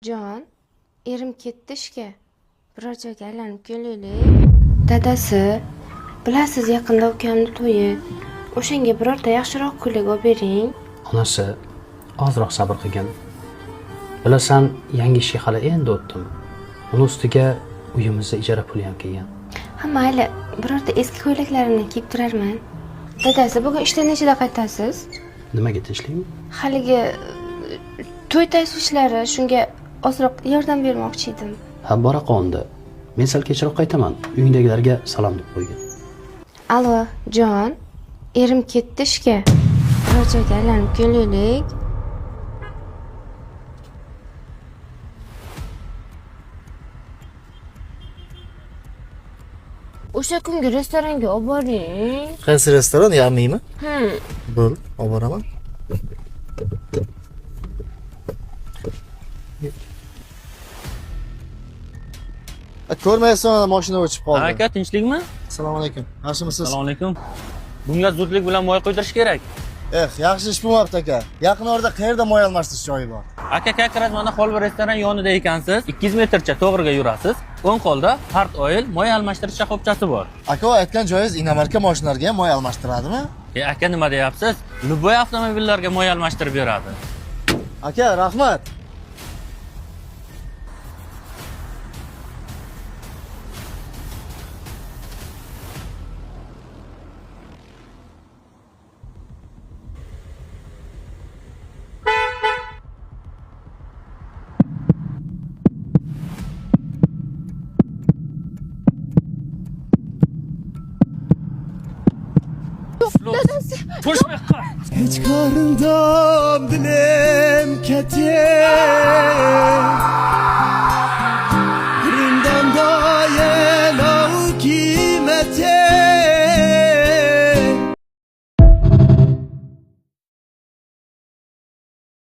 Jon, erim ketdi ishga. Biror joyga aylanib kelaylik. Dadasi, bilasiz yaqinda ukamni to'yi. O'shanga birorta yaxshiroq ko'ylak olib bering. Onasi, ozroq sabr qilgin. Bilasan, yangi ishga hali endi o'tdim. Uni ustiga uyimizda ijara puli ham kelgan. Ha, mayli, birorta eski ko'ylaklarimni kiyib turarman. Dadasi, bugun ishdan nechida qaytasiz? Nimaga tinchlikmi? Haligi to'y tashvishlari, shunga ozroq yordam bermoqchi edim. Ha, bora qoldi. Men sal kechroq qaytaman. Uyingdagilarga salom deb qo'ygin. Alo, Jon, erim ketdi ishga. Biror joyga aylanib kelaylik. O'sha kungi restoranga olib boring. Qaysi restoran? Yamiymi? Bo'l, olib boraman. Ko'rmaysan, mashina o'chib qoldi. Aka, tinchlikmi? Assalomu alaykum. Yaxshimisiz? Assalomu alaykum. Bunga zudlik bilan moy qo'ydirish kerak. Yaxshi ish bo'lmabdi aka. Yaqin orada qayerda moy almashtirish joyi bor? Aka, Kakraz mana Xolva restoran yonida ekansiz. 200 metrcha to'g'riga yurasiz. O'ng qo'lda Hard Oil moy almashtirish shoxobchasi bor. Aka, aytgan joyingiz inomarka mashinalarga ham moy almashtiradimi? Aka, nima deyapsiz? Luboy avtomobillarga moy almashtirib beradi. Aka, rahmat. Push yoqqa. Hech ko'rindim dilim keting